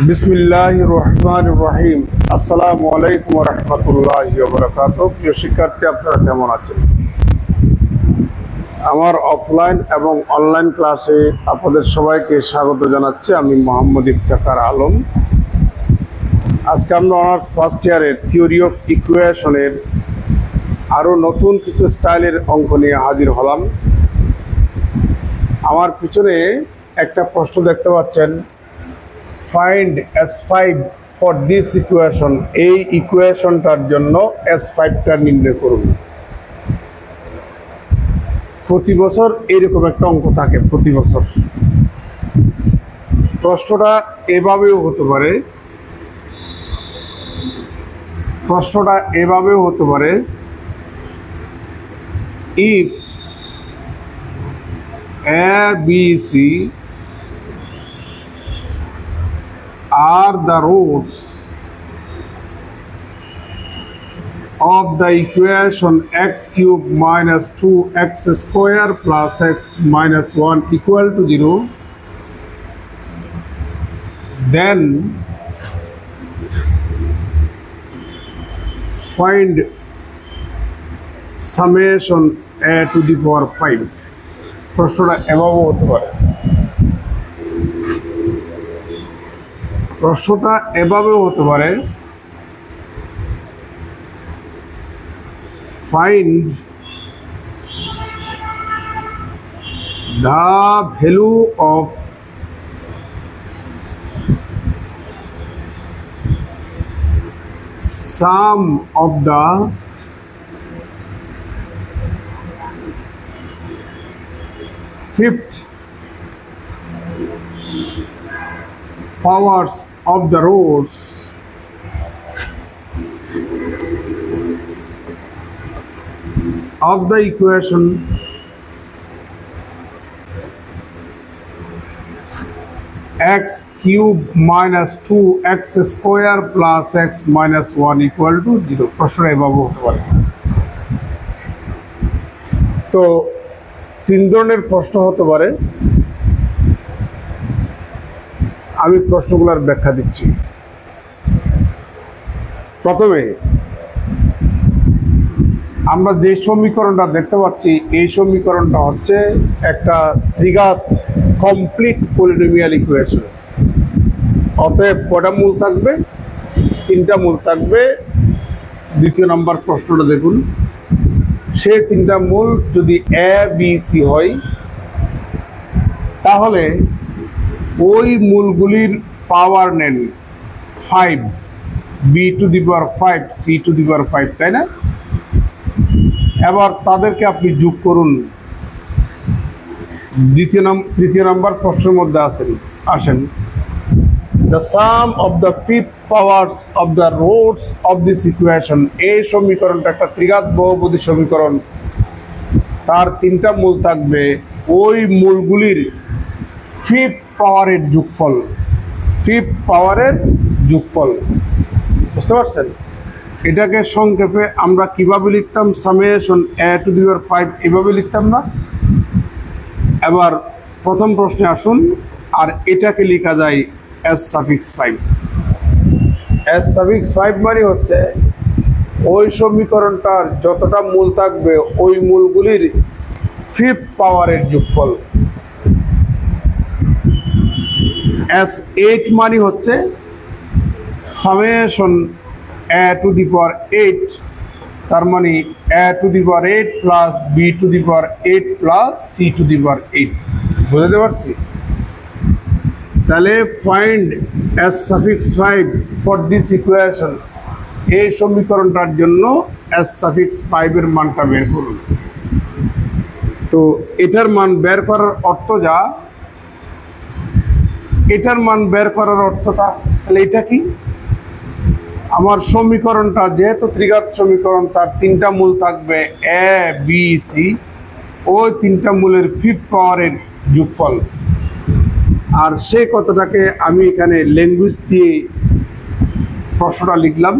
বিসমিল্লাহির রহমানির রহিম। আসসালামু আলাইকুম ওয়া রাহমাতুল্লাহি ওয়া বারাকাতুহু। প্রিয় শিক্ষার্থী, আপনারা কেমন আছেন? আমার অফলাইন এবং অনলাইন ক্লাসে আপনাদের সবাইকে স্বাগত জানাচ্ছি। আমি মোহাম্মদ ইফতেখার আলম। আজকে আমরা অনার্স ফার্স্ট ইয়ারের থিওরি অফ ইকুয়েশনের আরও নতুন কিছু স্টাইলের অঙ্ক নিয়ে হাজির হলাম। আমার পিছনে একটা প্রশ্ন দেখতে পাচ্ছেন, find S5 for this equation. এই ইকুয়েশনটার জন্য S5টা নির্ণয় করুন। প্রতি বছর এরকম একটা অঙ্ক থাকে, প্রতি বছর। প্রশ্নটা এভাবেও হতে পারে, if A, B, C are the roots of the equation x cube minus 2x square plus x minus 1 equal to 0, then find summation a to the power 5. প্রশ্নটা এভাবেও হতে পারে, find the value of sum of the fifth powers of the roots of the equation x cube minus 2x square plus x minus 1 equal to 0. প্রশ্ন এভাবে হতে পারে। তো তিন ধরনের প্রশ্ন হতে পারে। আমি প্রশ্নগুলোর ব্যাখ্যা দিচ্ছি। প্রথমে আমরা যে সমীকরণটা দেখতে পাচ্ছি, এই সমীকরণটা হচ্ছে একটা ত্রিঘাত কমপ্লিট পলিনোমিয়াল ইকুয়েশন। অতএব কটা মূল থাকবে? তিনটা মূল থাকবে। দ্বিতীয় নম্বর প্রশ্নটা দেখুন, সে তিনটা মূল যদি A, B, C হয়, তাহলে ওই মূলগুলির পাওয়ার নেন 5, B to the power 5, C to the power 5, তাই না? এবার তাদেরকে আপনি যোগ করুন। তৃতীয় নম্বর প্রশ্নের মধ্যে আসেন, the sum of the fifth powers of the roots of this equation. এই সমীকরণটা একটা ত্রিঘাত বহুপদী সমীকরণ। তার তিনটা মূল থাকবে, ওই মূলগুলির ফিফথ পাওয়ারের যোগফল। বুঝতে পারছেন? এটাকে সংক্ষেপে আমরা কিভাবে লিখতাম? Summation a to the power 5 এভাবে লিখতাম না? এবার প্রথম প্রশ্নে আসুন, আর এটাকে লেখা যায় S5। S5 মানে হচ্ছে ওই সমীকরণটার যতটা মূল থাকবে ওই মূলগুলির ফিফথ পাওয়ারের যোগফল। S8 মানে হচ্ছে summation a to the power 8, তার মানে a to the power 8 plus b to the power 8 plus c to the power 8। বুঝতে পারছি? তাহলে find S5 for this equation. এই সমীকরণটার জন্য S5 এর মানটা বের করুন। তো এটার মান বের করার অর্থ তাহলে এটা কি? আমার সমীকরণটা যেহেতু ত্রিঘাত সমীকরণ, তার তিনটা মূল থাকবে A, B, C। ওই তিনটা মূলের ফিফথ পাওয়ারের যোগফল। আর সেই কথাটাকে আমি এখানে ল্যাঙ্গুয়েজ দিয়ে প্রশ্নটা লিখলাম,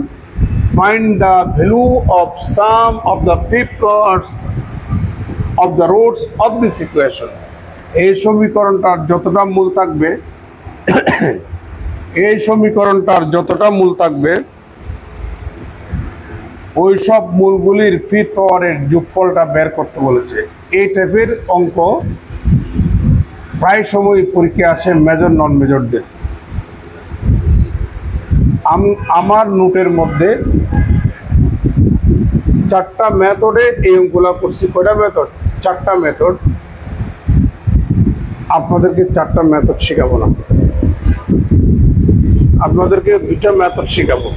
find the value of some of the fifth powers of the roots of this equation. এই সমীকরণটার যতটা মূল থাকবে এই সমীকরণটার যতটা মূল থাকবে ওই সব মূলগুলির ফিফথ পাওয়ারের যোগফলটা বের করতে বলেছে। এই টাইপের অঙ্ক প্রায় সময় পরীক্ষায় আসে মেজর নন মেজরদের। আমার নোটের মধ্যে 4টা মেথডে এই অঙ্কগুলো করছি। কয়টা মেথড? 4টা মেথড। আপনাদেরকে 4টা মেথড শেখাবো না, আপনাদেরকে 2টা মেথড শেখাবো।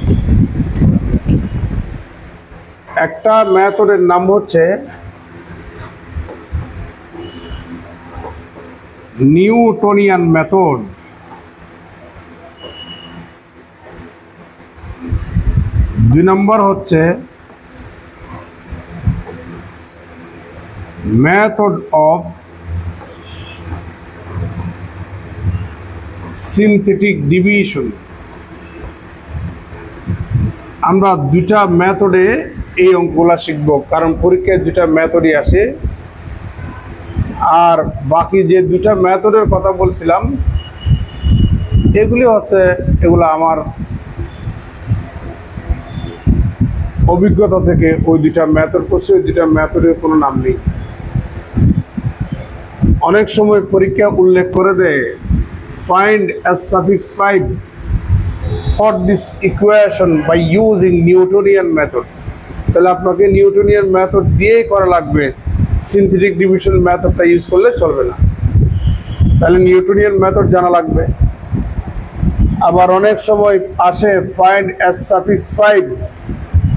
একটা মেথডের নাম হচ্ছে নিউটনিয়ান মেথড। 2 নম্বর হচ্ছে মেথড অফ সিনথেটিক ডিভিশন। আমরা 2টা মেথডে এই অঙ্কগুলা শিখব, কারণ পরীক্ষায় 2টা মেথডই আসে। আর বাকি যে 2টা মেথডের কথা বলছিলাম এগুলো আমার অভিজ্ঞতা থেকে ওই 2টা মেথড করছি। ওই 2টা মেথডের কোনো নাম নেই। অনেক সময় পরীক্ষা উল্লেখ করে দেয় find s suffix 5 for this equation by using Newtonian method। তাহলে আপনাকে নিউটনিয়ান মেথড দিয়েই করা লাগবে, সিনথেটিক ডিভিশন মেথডটা ইউজ করলে চলবে না। তাহলে নিউটনিয়ান মেথড জানা লাগবে। আবার অনেক সময় আসে find s suffix 5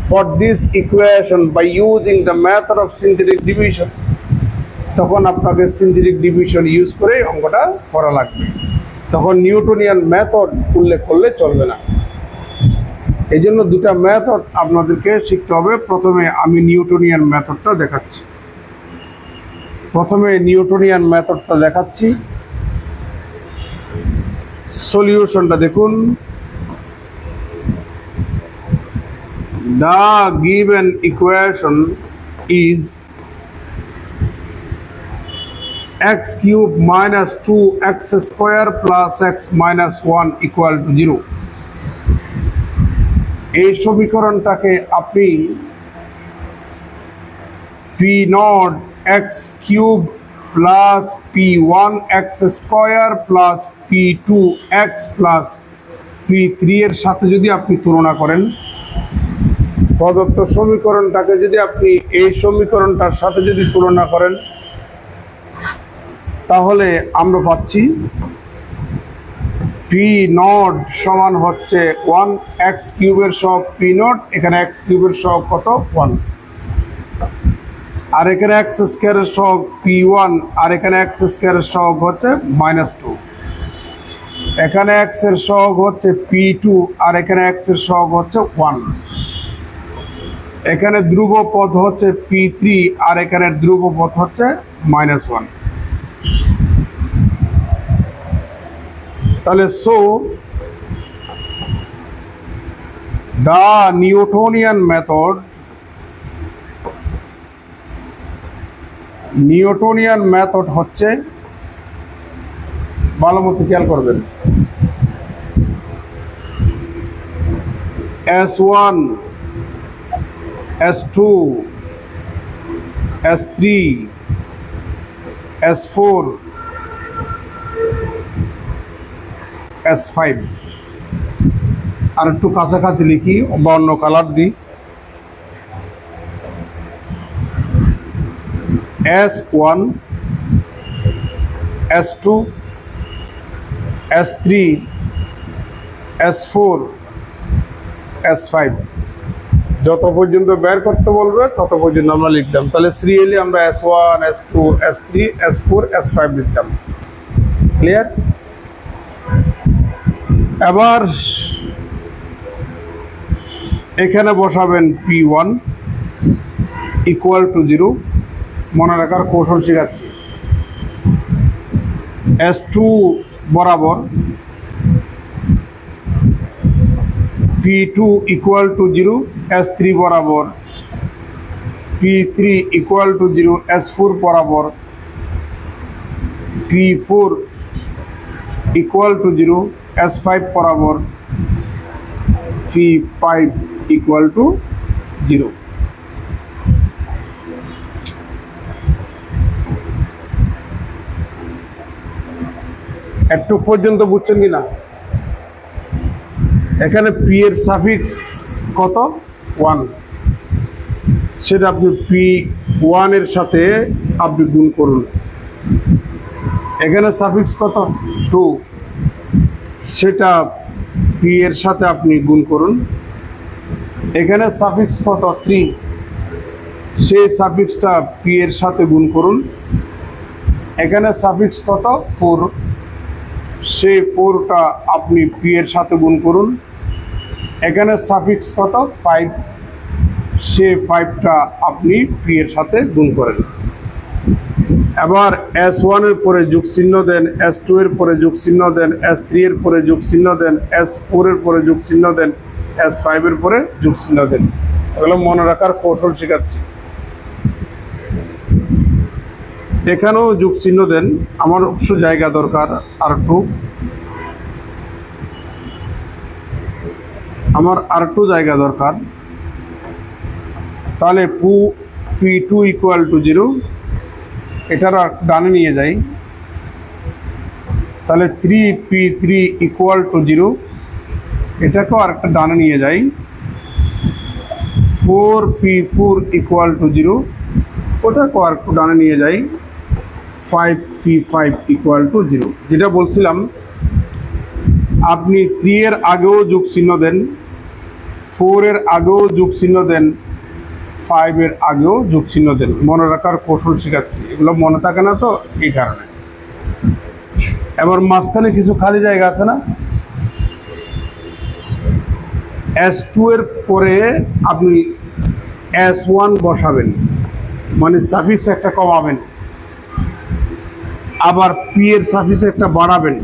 for this equation by using the method of synthetic division। তখন আপনাকে সিনথেটিক ডিভিশন ইউজ করে অঙ্কটা করা লাগবে, তখন নিউটনিয়ান মেথড উল্লেখ করলে চলবে না। এই জন্য 2টা মেথড আপনাদেরকে শিখতে হবে। প্রথমে আমি নিউটনিয়ান মেথডটা দেখাচ্ছি। সলিউশনটা দেখুন। The given equation is x cube minus 2x square plus x minus 1 equal to 0। এই সমীকরণটাকে আপনি p0 x cube plus p1 x square plus p2 x plus p3 এর সাথে যদি আপনি তুলনা করেন, প্রদত্ত সমীকরণটাকে যদি আপনি এই সমীকরণটার সাথে যদি তুলনা করেন, তাহলে আমরা পাচ্ছি p0 সমান হচ্ছে 1 x কিউবের সহগ p0। এখানে x কিউবের সহগ কত? 1। আর এখানে x স্কয়ারের সহগ p1, আর এখানে x স্কয়ারের সহগ হচ্ছে -2। এখানে x এর সহগ হচ্ছে p2, আর এখানে x এর সহগ হচ্ছে 1। এখানে ধ্রুব পদ হচ্ছে p3, আর এখানে ধ্রুব পদ হচ্ছে -1। তাহলে the Newtonian method হচ্ছে, ভালো মতো খেয়াল করবেন, S1 S2 S3 S4 S5। আর একটু কাছাকাছি লিখি বা অন্য কালার দিই। S1 S2 S3 S4 S5 যত পর্যন্ত বের করতে বলবে তত পর্যন্ত আমরা লিখতাম। তাহলে সিরিয়ালি আমরা S1 S2 S3 S4 S5 লিখতাম। ক্লিয়ার? এবার এখানে বসাবেন p1 = 0। মনে রাখার কৌশল শেখাচ্ছি। S2 বরাবর p2 = 0, S3 বরাবর p3 = 0, S4 বরাবর p4 ইকুয়াল টু 0, S5 বরাবর P5 ইকুয়াল টু 0। একটু পর্যন্ত বুঝছেন কিনা? এখানে P এর সাফিক্স কত? 1, সেটা আপনি P1 এর সাথে আপনি গুণ করুন। এখানে সাফিক্স কত? 2, সেটা P এর সাথে আপনি গুণ করুন। এখানে সাফিক্স কত? 3, সেই সাফিক্সটা P এর সাথে গুণ করুন। এখানে সাফিক্স কত? 4, সেই 4টা আপনি P এর সাথে গুণ করুন। এখানে সাফিক্স কত? 5, সেই 5টা আপনি P এর সাথে গুণ করেন। এবার S1 এর পরে যোগ চিহ্ন দেন, S2 এর পরে যোগ চিহ্ন দেন, S3 এর পরে যোগ চিহ্ন দেন, S4 এর পরে যোগ চিহ্ন দেন, S5 এর পরে যোগ চিহ্ন দেন। এগুলো মনে রাখার কৌশল শেখাচ্ছি। এখানেও যোগ চিহ্ন দেন। আমার অবশ্য জায়গা দরকার R2, আমার R2 জায়গা দরকার। তাহলে P2 ইকুয়াল টু 0, এটার ডানে নিয়ে যাই। তাহলে 3P3 ইকুয়াল টু 0, এটাকেও আরেকটা ডানে নিয়ে যাই। 4P4 ইকুয়াল টু 0, ওটাকেও আরেকটু ডানে নিয়ে যাই। 5P5 equal to 0। যেটা বলছিলাম, আপনি 3 এর আগেও যোগ চিহ্ন দেন, 4 এর আগেও যোগ চিহ্ন দেন, 5 এর আগেও যোগ চিহ্ন দেন। মনে রাখার কৌশল শেখাচ্ছি, এগুলো মনে থাকে না তো, এই কারণে। এবার মাঝখানে কিছু খালি জায়গা আছে না? S2 এর পরে আপনি S1 বসাবেন, মানে সাফিক্স একটা কমাবেন। আবার P এর সাফিক্স একটা বাড়াবেন,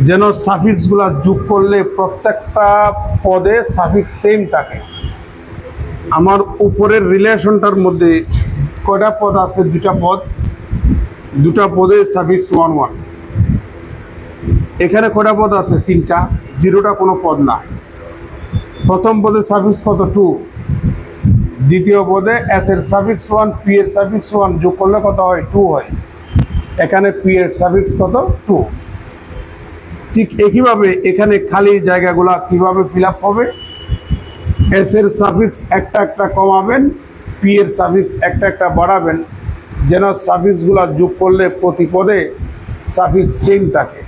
যেন সাফিক্সগুলা যোগ করলে প্রত্যেকটা পদে সাফিক্স সেম থাকে। আমার উপরের রিলেশনটার মধ্যে কয়টা পদ আছে? 2টা পদ, 2টা পদে সাফিক্স 1 1। এখানে কয়টা পদ আছে? 3টা, 0টা কোনো পদ না। প্রথম পদে সাফিক্স কত? 2, দ্বিতীয় পদে S এর সাফিক্স 1, P এর সাফিক্স 1 যোগ করলে কত হয়? 2 হয়। এখানে P এর সাফিক্স কত? 2। ঠিক একইভাবে এখানে খালি জায়গাগুলা কিভাবে ফিল আপ হবে? S এর সাফিক্স একটা একটা কমাবেন, P এর সাফিক্স একটা একটা বাড়াবেন, যেন সাফিক্সগুলা যোগ করলে প্রতি পদে সাফিক্স সেম থাকে।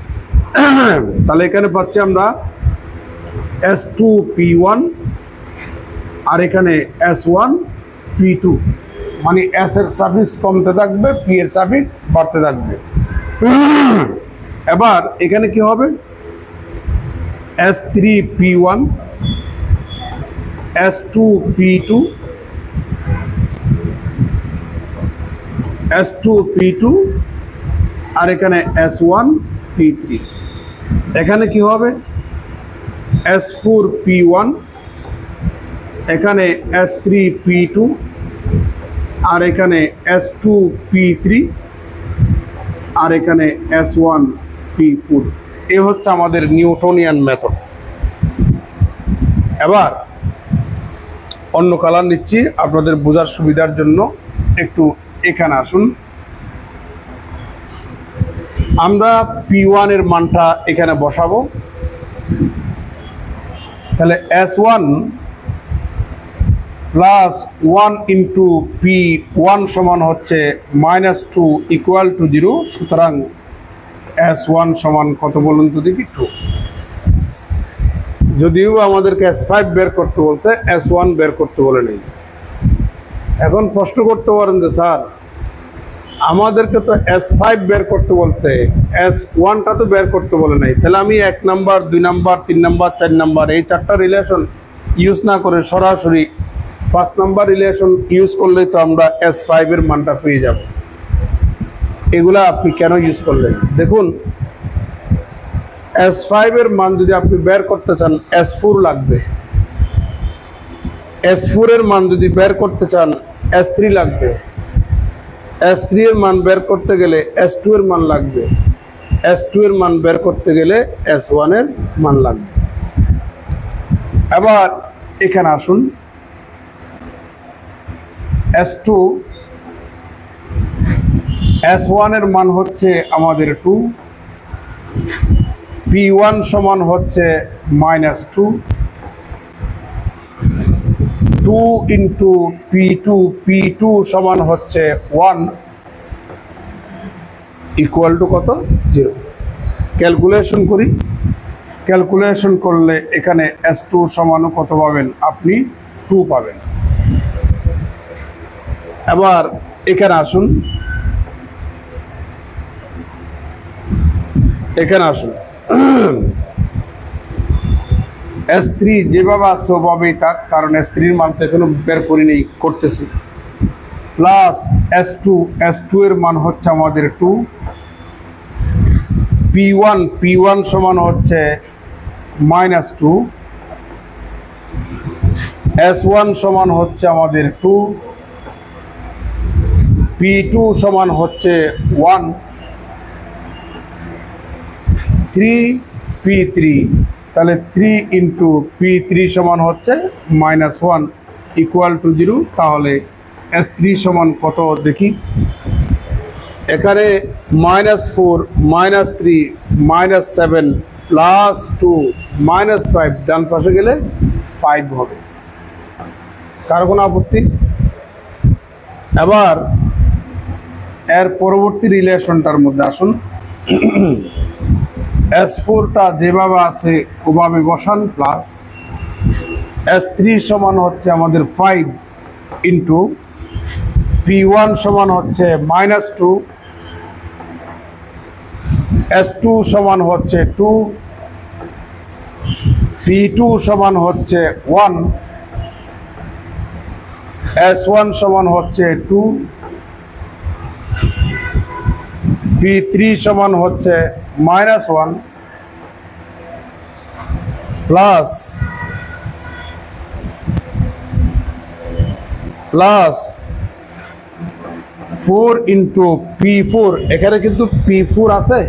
তাহলে এখানে পাচ্ছি আমরা S2P1, আর এখানে S1P2, মানে S এর সাফিক্স কমতে থাকবে, P এর সাফিক্স বাড়তে থাকবে। এবার এখানে কি হবে? S3P1, S2P2, S2P2, আর এখানে S1P3। এখানে কি হবে? S4P1, এখানে S3P2, আর এখানে S2P3, আর এখানে S1P4। এ হচ্ছে আমাদের নিউটনিয়ান মেথড। এবার অন্য কালার নিচ্ছি আপনাদের বোঝার সুবিধার জন্য। একটু এখানে আসুন, আমরা P1 এর মানটা এখানে বসাবো। তাহলে S1 প্লাস 1 ইন্টু P1 সমান হচ্ছে -2 ইকুয়াল টু 0। সুতরাং S1 সমান কত বলুন তো দেখি? 2। যদিও আমাদেরকে S5 বের করতে বলছে, S1 বের করতে বলে নেই। এখন প্রশ্ন করতে পারেন যে স্যার, আমাদেরকে তো S5 বের করতে বলছে, S1টা তো বের করতে বলে নাই, তাহলে আমি 1 নাম্বার, 2 নাম্বার, 3 নাম্বার, 4 নাম্বার এই 4টা রিলেশন ইউজ না করে সরাসরি 5 নাম্বার রিলেশন ইউজ করলেই তো আমরা S5 এর মানটা পেয়ে যাব। এগুলা আপনি কেন ইউজ করলেন? দেখুন, S5 এর মান যদি আপনি বের করতে চান, S4 লাগবে। S4 এর মান যদি বের করতে চান, S3 লাগবে। S3 এর মান বের করতে গেলে S2 এর মান লাগবে। S2 এর মান বের করতে গেলে S1 এর মান লাগবে। এবার এখানে আসুন, S1 এর মান হচ্ছে আমাদের 2, P1 সমান হচ্ছে -2, 2 ইন্টু P2 সমান হচ্ছে 1 ইকুয়াল টু কত? 0। ক্যালকুলেশন করি, ক্যালকুলেশন করলে এখানে S2 সমান কত পাবেন? আপনি 2 পাবেন। এবার এখানে আসুন, S3 যেভাবে আছে ওভাবেই থাক, কারণ S3 এর মান তো এখনো বের করিনি, করতেছি। প্লাস S2 এর মান হচ্ছে আমাদের 2, P1 সমান হচ্ছে -2, S1 সমান হচ্ছে আমাদের 2, P2 সমান হচ্ছে 1, 3P3, তাহলে 3 ইন্টু P3 সমান হচ্ছে -1 ইকুয়াল টু 0। তাহলে S3 সমান কত দেখি? এখানে -4 -3 -7 +2 -5 ডান পাশে গেলে 5 হবে। কার কোনো আপত্তি? এবার এর পরবর্তী রিলেশনটার মধ্যে আসুন, S4টা যেভাবে আছে ওভাবে বসান, প্লাস S3 সমান হচ্ছে আমাদের 5 ইন্টু P1 সমান হচ্ছে -2, S2 সমান হচ্ছে 2, P2 সমান হচ্ছে 1, S1 সমান হচ্ছে 2, P3 সমান হচ্ছে -1 প্লাস 4 ইন্টু P4। এখানে কিন্তু P4 আছে,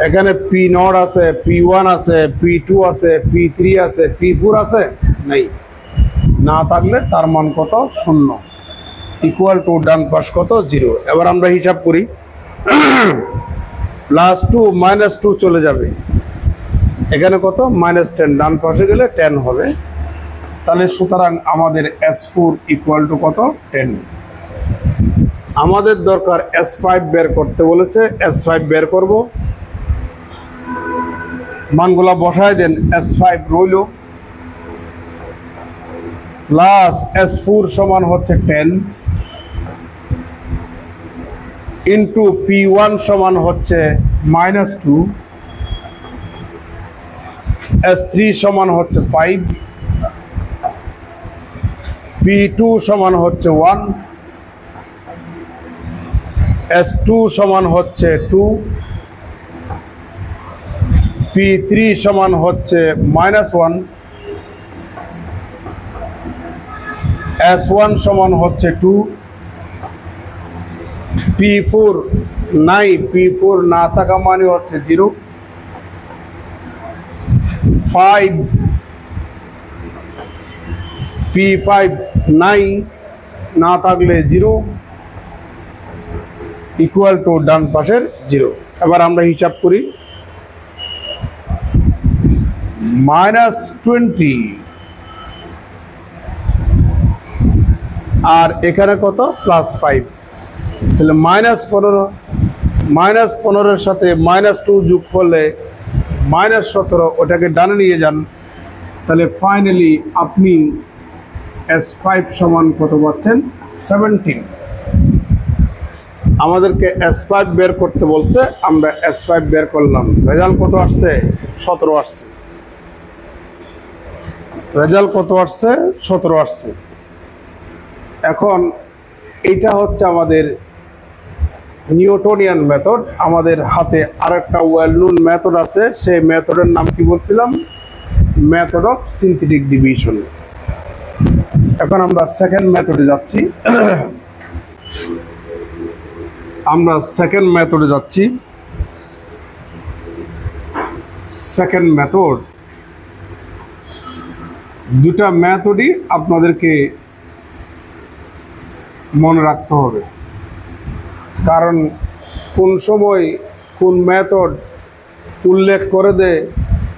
এখানে P0 আছে, P1 আছে, P2 আছে, P3 আছে, P4 আছে নাই, না থাকলে তার মান কত? 0 ইকুয়াল টু ডান পাশ কত? 0। এবার আমরা হিসাব করি, +2 -2 চলে যাবে, এখানে কত? -10, ডান পাশে গেলে 10 হবে। তাহলে সুতরাং আমাদের S4 ইকুয়াল টু কত? 10। আমাদের দরকার S5 বের করতে বলেছে, S5 বের করব। মানগুলা বসায় দেন, S5 রইল, প্লাস S4 সমান হচ্ছে 10 ইন্টু P1 সমান হচ্ছে -2, S3 সমান হচ্ছে 5, P2 সমান হচ্ছে 1, S2 সমান হচ্ছে 2, P3 সমান হচ্ছে -1, S1 সমান হচ্ছে 2, P4 নাই, P4 না থাকা মানে হচ্ছে 0, 5 P5 নাই, না থাকলে 0 ইকুয়াল টু ডান পাশের 0। এবার আমরা হিসাব করি, -20 আর এখানে কত? +5, তাহলে -15 সাথে -2 যোগ করলে -17, ওটাকে ডানে নিয়ে যান। তাহলে ফাইনালি আপনি S5 সমান কত পাচ্ছেন? 17। আমাদেরকে S5 বের করতে বলছে, আমরা S5 বের করলাম। রেজাল্ট কত আসছে? 17 আসছে। রেজাল্ট কত আসছে? 17 আসছে। এখন এটা হচ্ছে আমাদের নিউটনিয়ান মেথড। আমাদের হাতে আরেকটা ওয়েল নোন মেথড আছে, সেই মেথডের নাম কি বলছিলাম? Method of synthetic division. এখন আমরা সেকেন্ড মেথডে যাচ্ছি। সেকেন্ড মেথড, দুটা মেথডই আপনাদেরকে মনে রাখতে হবে, কারণ কোন সময় কোন মেথড উল্লেখ করে দেয়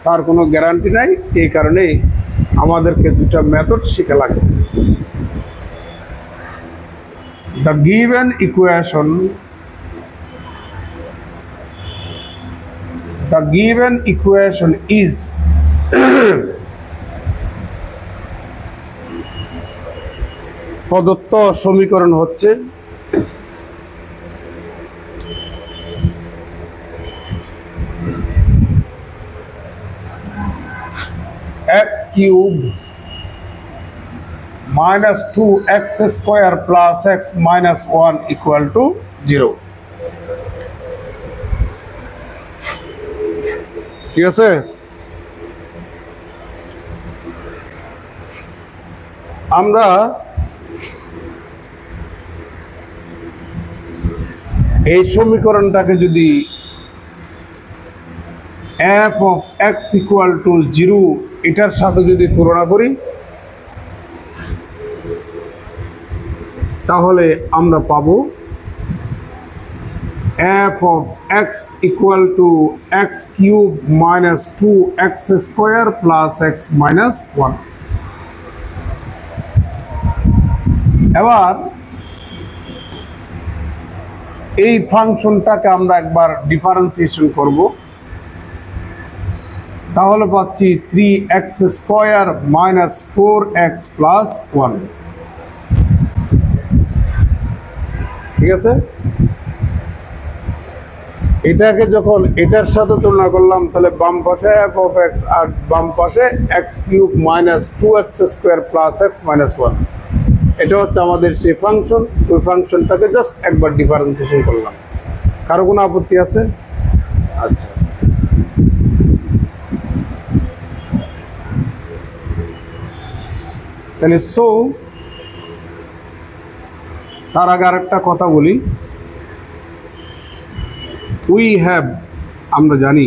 তার কোনো গ্যারান্টি নাই। এই কারণেই আমাদেরকে দুটা মেথড শেখা লাগে। The given equation is প্রদত্ত সমীকরণ হচ্ছে x cube minus 2x square plus x minus 1 equal to 0। ঠিক আছে? আমরা এই সমীকরণটাকে যদি f of x equal to 0 এটার সাথে যদি তুলনা করি, তাহলে আমরা পাবো f of x equal to x cube minus 2x square plus x minus 1। এবার এই ফাংশনটাকে আমরা একবার ডিফারেন্সিয়েশন করব, তাহলে পাচ্ছি 3x square minus 4x plus 1। ঠিক আছে? এটাকে যখন এটার সাথে তুলনা করলাম, তাহলে বাম পাশে f of x আর বাম পাশে x cube minus 2x square plus x minus 1। এটা হচ্ছে আমাদের সেই ফাংশন। ওই ফাংশনটাকে জাস্ট একবার ডিফারেন্সিয়েশন করলাম। কারো কোনো আপত্তি আছে? আচ্ছা, তাহলে তার আগে আরেকটা কথা বলি। আমরা জানি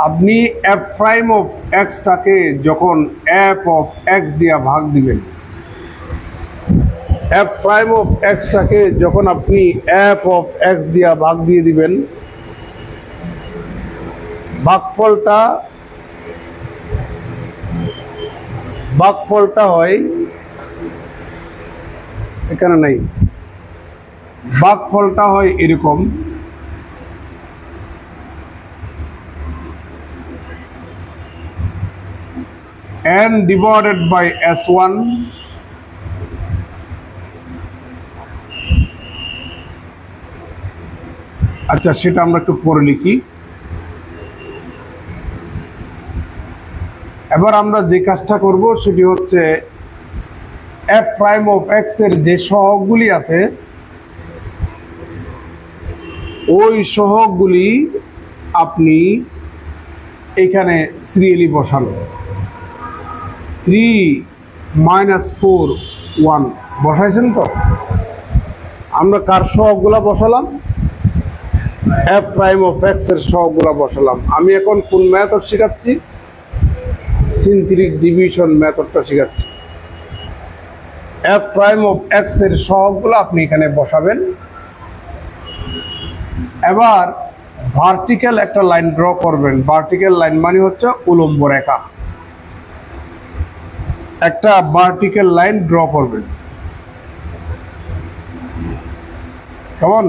আপনি f prime of x টাকে যখন f of x দিয়ে ভাগ দিবেন, f prime of x টাকে যখন আপনি f of x দিয়ে ভাগ দিয়ে দিবেন, ভাগফলটা হয় এখানে নাই, ভাগফলটা হয় এরকম। n divided by s1 আচ্ছা, সেটা আমরা একটু পরে লিখি। এবার আমরা যে কাজটা করব সেটি হচ্ছে f prime of x এর যে সহগগুলি আছে ওই সহগগুলি আপনি এখানে সিরিয়ালি বসানো। 3 minus 4 1 বসাইছেন তো? আমরা কার সহগগুলা বসালাম? f prime of x এর সহগগুলা বসালাম। আমি এখন কোন মেথড শেখাচ্ছি? সিনথেটিক ডিভিশন মেথডটা শেখাচ্ছি। f prime of x এর সহগগুলো আপনি এখানে বসাবেন। এবার ভার্টিক্যাল একটা লাইন ড্র করবেন। ভার্টিক্যাল লাইন মানে হচ্ছে উলম্ব রেখা। একটা ভার্টিক্যাল লাইন ড্র করবেন। কেমন?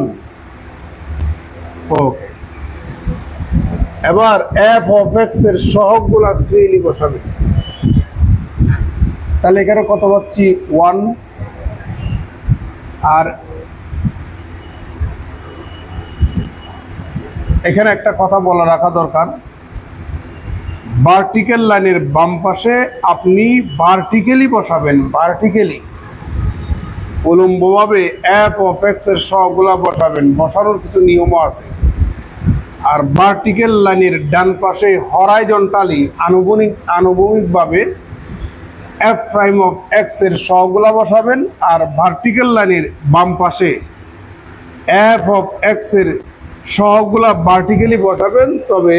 ওকে। এবার f of x এর সহগগুলো সিরিয়ালি বসাবেন। তাহলে এখানে কত পাচ্ছি? 1। আর এখানে একটা কথা বলা রাখা দরকার, ভার্টিক্যাল লাইনের বাম পাশে আপনি ভার্টিক্যালি বসাবেন। ভার্টিক্যালি উলম্বভাবে f of x এর সহগগুলো বসাবেন। বসানোর কিছু নিয়মও আছে। আর ভার্টিক্যাল লাইনের ডান পাশে horizontally আনুভূমিকভাবে f prime of x এর সহগগুলো বসাবেন। আর ভার্টিক্যাল লাইনের বাম পাশে f of x এর সহগগুলো ভার্টিক্যালি বসাবেন। তবে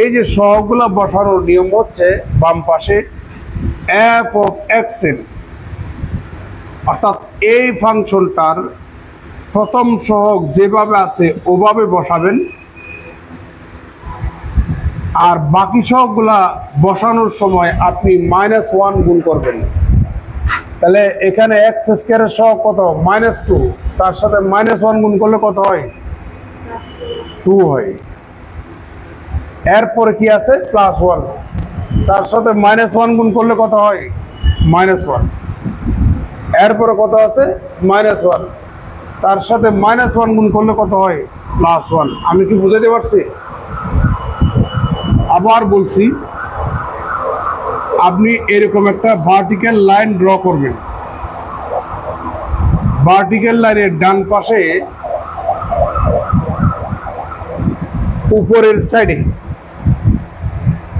এই যে সহগগুলা বসানোর নিয়ম হচ্ছে বাম পাশে এফ অফ এক্স এর, অর্থাৎ এই ফাংশনটার প্রথম সহগ যেভাবে আছে ওভাবে বসাবেন, আর বাকি সহগগুলা বসানোর সময় আপনি -1 গুণ করবেন। তাহলে এখানে এক্স স্কয়ারের সহগ কত? -2, তার সাথে -1 গুণ করলে কত হয়? 2 হয়। এরপরে কি আছে? +1, তার সাথে -1 গুণ করলে কত হয়? -1। এরপরে কত আছে? -1, তার সাথে -1 গুণ করলে কত হয়? +1। আমি কি বুঝাতে পারছি? আবার বলছি, আপনি এরকম একটা ভার্টিক্যাল লাইন ড্র করবেন। ভার্টিক্যাল লাইনের ডান পাশে উপরের সাইডে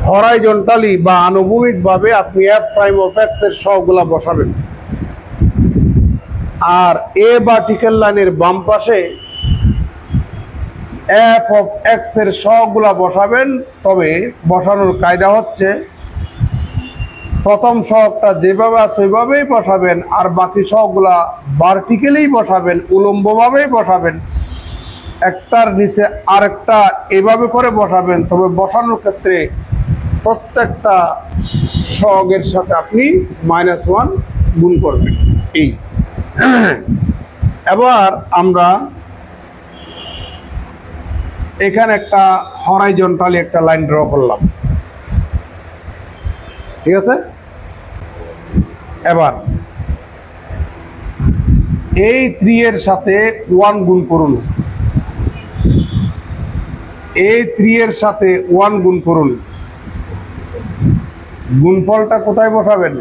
হরাইজন্টালি বা আনুভূমিকভাবে আপনি এফ প্রাইম অফ এক্স এর সহগগুলা বসাবেন, আর এ ভার্টিক্যাল লাইনের বাম পাশে এফ অফ এক্স এর সহগগুলা বসাবেন। তবে বসানোর কায়দা হচ্ছে প্রথম সহগটা যেভাবে আছে ওইভাবেই বসাবেন, আর বাকি সহগগুলা ভার্টিক্যালি বসাবেন, উলম্বভাবেই বসাবেন। একটার নিচে আরেকটা এভাবে করে বসাবেন। তবে বসানোর ক্ষেত্রে প্রত্যেকটা সহগের সাথে আপনি -1 গুণ করবেন। এই এবার আমরা এখানে একটা হরাইজন্টালি একটা লাইন ড্র করলাম, ঠিক আছে? এবার এই 3 এর সাথে 1 গুণ করুন, এই 3 এর সাথে 1 গুণ করুন। গুণফলটা কোথায় বসাবেন?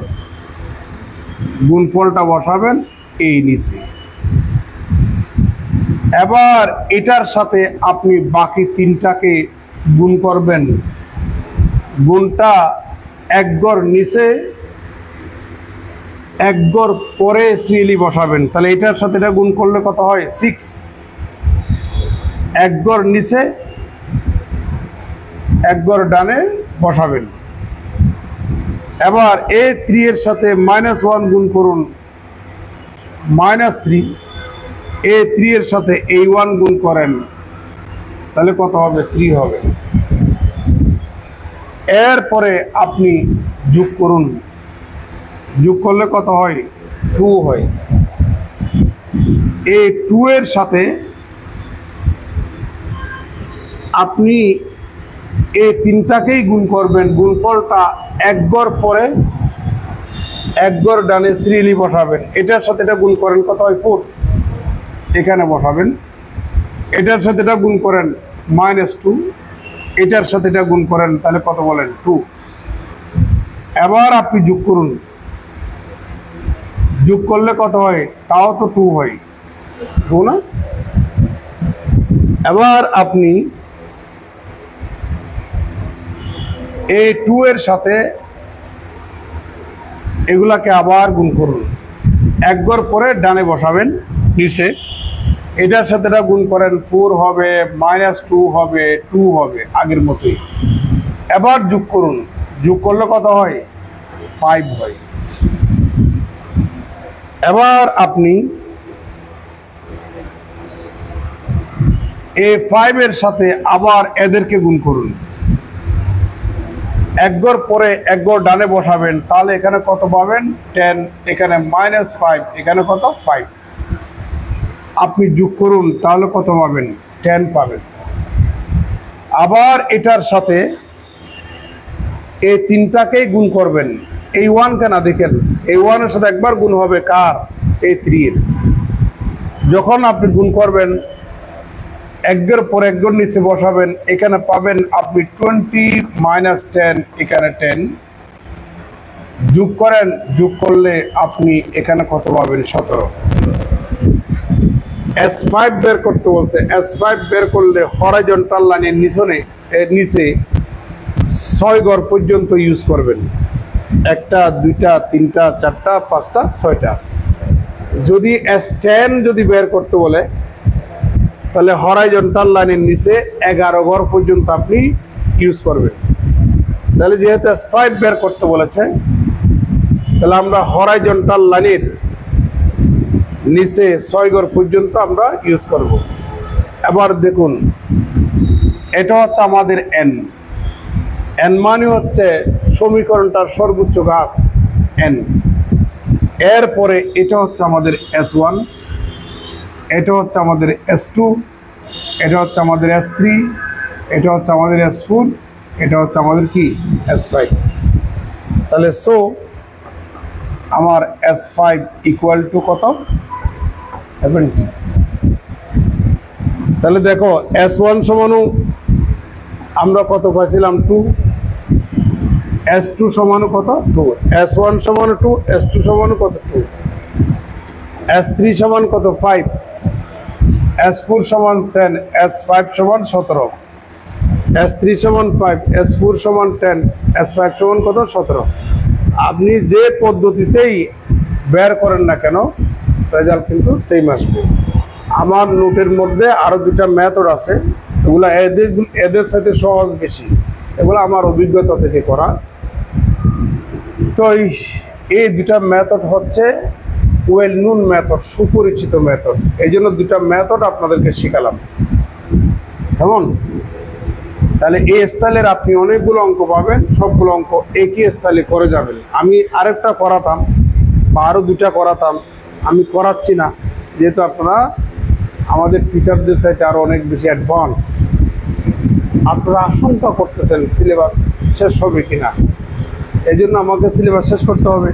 গুণফলটা বসাবেন এই নিচে। এবার এটার সাথে আপনি বাকি 3টাকে গুণ করবেন। গুণটা এক গড় নিচে এক গড় পরে সিরিয়ালি বসাবেন। তাহলে এটার সাথে এটা গুণ করলে কত হয়? 6। এক গড় নিচে এক গড় ডানে বসাবেন। এবার এই 3 এর সাথে -1 গুণ করুন, -3। এই 3 এর সাথে এই 1 গুণ করেন, তাহলে কত হবে? 3 হবে। এরপরে আপনি যোগ করুন, যোগ করলে কত হয়? 2 হয়। এই 2 এর সাথে আপনি এই 3টাকেই গুণ করবেন। গুণফলটা এক গড় পরে এক গড় ডানে সিরিয়ালি বসাবেন। এটার সাথে এটা গুণ করেন, কত হয়? 4, এখানে বসাবেন। এটার সাথে এটা গুণ করেন -2, এটার সাথে এটা গুণ করেন, তাহলে কত বলেন? 2। এবার আপনি যোগ করুন, যোগ করলে কত হয়? তাও তো 2 হয়, 2 না? এবার আপনি এই 2 এর সাথে এগুলাকে আবার গুণ করুন। এক গড় পরে ডানে বসাবেন নিচে। এটার সাথে এটা গুণ করেন, 4 হবে, -2 হবে, 2 হবে, আগের মতোই। এবার যোগ করুন, যোগ করলে কত হয়? 5 হয়। এবার আপনি এই 5 এর সাথে আবার এদেরকে গুণ করুন। এক গড় পরে এক গড় ডানে বসাবেন, তাহলে এখানে কত পাবেন? 10, এখানে -5, এখানে কত? 5। আপনি যোগ করুন, তাহলে কত পাবেন? 10 পাবেন। আবার এটার সাথে এই 3টাকেই গুণ করবেন। এই 1 কেন দেখেন, এই 1 এর সাথে একবার গুণ হবে কার? এই 3 এর। যখন আপনি গুণ করবেন এক গড় পরে এক গড় নিচে বসাবেন, এখানে পাবেন আপনি 20 -10, এখানে 10। যোগ করেন, যোগ করলে আপনি এখানে কত পাবেন? 17। S5 বের করতে বলছে। S5 বের করলে হরাইজন্টাল লাইনের নিচে 6 গড় পর্যন্ত ইউজ করবেন। 1টা 2টা 3টা 4টা 5টা 6টা। যদি S10 যদি বের করতে বলে, তাহলে হরাইজন্টাল লাইনের নিচে 11 গড় পর্যন্ত আপনি ইউজ করবেন। তাহলে যেহেতু S5 বের করতে বলেছে, তাহলে আমরা হরাইজন্টাল লাইনের নিচে 6 ঘর পর্যন্ত আমরা ইউজ করব। এবার দেখুন, এটা হচ্ছে আমাদের n মানে হচ্ছে সমীকরণটার সর্বোচ্চ ঘাত n। এরপরে এটা হচ্ছে আমাদের S1, এটা হচ্ছে আমাদের S2, এটা হচ্ছে আমাদের S3, এটা হচ্ছে আমাদের S4, এটা হচ্ছে আমাদের কি S5। তাহলে আমার S5 ইকুয়াল টু কত? 70। তাহলে দেখো S1 সমানু আমরা কত পাইছিলাম? 2। S2 সমানু কত? 2। S1 সমান 2, S2 সমান কত? 2। S3 সমান কত? 5। S4 সমান 10, S5 সমান 17। S3 সমান 5, S4 সমান 10, S5 সমান কত? 17। আপনি যে পদ্ধতিতেই বের করেন না কেন, রেজাল্ট কিন্তু সেম আসবে। আমার নোটের মধ্যে আরো দুটা মেথড আছে, এগুলো এদের সাথে সহজ বেশি, এগুলো আমার অভিজ্ঞতা থেকে করা। তো এই দুটা মেথড হচ্ছে ওয়েল নোন মেথড, সুপরিচিত মেথড। এই জন্য দুটা মেথড আপনাদেরকে শিখালাম, কেমন? তাহলে এই স্টাইলের আপনি অনেকগুলো অঙ্ক পাবেন, সবগুলো অঙ্ক একই স্টাইলে করে যাবেন। আমি আরেকটা করাতাম বা আরো দুটা করাতাম, আমি করাচ্ছি না, যেহেতু আপনারা আমাদের টিচারদের সাথে আরো অনেক বেশি অ্যাডভান্স। আপনারা আশঙ্কা করতেছেন সিলেবাস শেষ হবে কিনা, এই জন্য আমাকে সিলেবাস শেষ করতে হবে।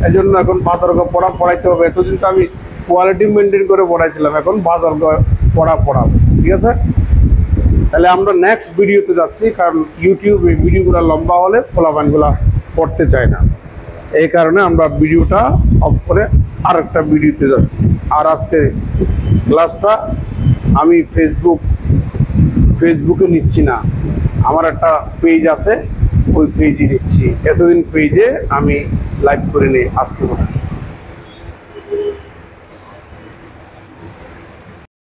এই জন্য এখন বাজারগ পড়াইতে হবে। এতদিন তো আমি কোয়ালিটি মেনটেন করে পড়াইছিলাম, এখন বাজারগ পড়াবো, ঠিক আছে? তাহলে আমরা নেক্সট ভিডিওতে যাচ্ছি, কারণ ইউটিউবে ভিডিওগুলো লম্বা হলে ফলাফলগুলো পড়তে চায় না, এই কারণে আমরা ভিডিওটা অফ করে আরেকটা ভিডিওতে যাচ্ছি। আর আজকে ক্লাসটা আমি ফেসবুকে নিচ্ছি না, আমার একটা পেজ আছে, ওই পেজে নিচ্ছি। এতদিন পেজে আমি লাইভ করে নিই, আজকে বলেছি।